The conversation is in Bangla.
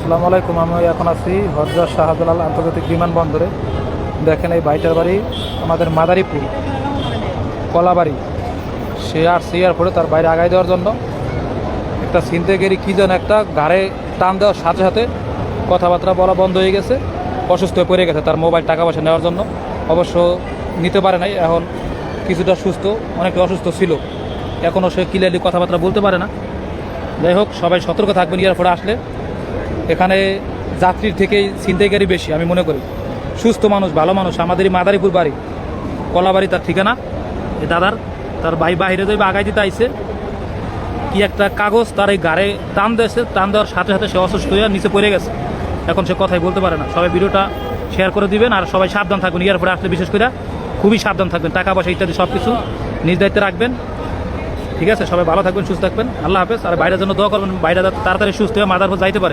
আসসালামু আলাইকুম। আমি এখন আছি হযরত শাহজালাল আন্তর্জাতিক বিমানবন্দরে। দেখেন এই ভাইটার বাড়ি আমাদের মাদারীপুর কলাবাড়ি। সে আসছে এয়ারপোর্টে তার বাইরে আগায় দেওয়ার জন্য। একটা ছিনতাইকারী কী যেন একটা ঘাড়ে টান দেওয়ার সাথে সাথে কথাবার্তা বলা বন্ধ হয়ে গেছে, অসুস্থ হয়ে পড়ে গেছে তার মোবাইল টাকা পয়সা নেওয়ার জন্য। অবশ্য নিতে পারে নাই, এখন কিছুটা সুস্থ, অনেকটা অসুস্থ ছিল, এখনও সে ক্লিয়ারলি কথাবার্তা বলতে পারে না। যাই হোক, সবাই সতর্ক থাকবেন এয়ারপোর্টে আসলে। এখানে যাত্রীর থেকেই ছিনতাইকারী বেশি আমি মনে করি। সুস্থ মানুষ, ভালো মানুষ, আমাদেরই মাদারীপুর বাড়ি, কলাবাড়ি তার ঠিকানা। এই দাদার তার ভাই বাহিরে যাইবে, আগাই দিতে আইছে কি একটা কাগজ তার এই গাড়ে টান দিয়েছে, টান দেওয়ার সাথে সাথে সে অসুস্থ হয়ে নিচে পড়ে গেছে। এখন সে কথাই বলতে পারে না। সবাই ভিডিওটা শেয়ার করে দিবেন, আর সবাই সাবধান থাকবেন। এয়ারপোর্টে আসলে বিশেষ করে খুবই সাবধান থাকবেন, টাকা পয়সা ইত্যাদি সব কিছু নিজ দায়িত্বে রাখবেন। ঠিক আছে, সবাই ভালো থাকবেন, সুস্থ থাকবেন। আল্লাহ হাফেজ। আর বাইরের জন্য দোয়া করবেন, বাইরে তাড়াতাড়ি সুস্থ হয়ে মাদারীপুর যাইতে পারে।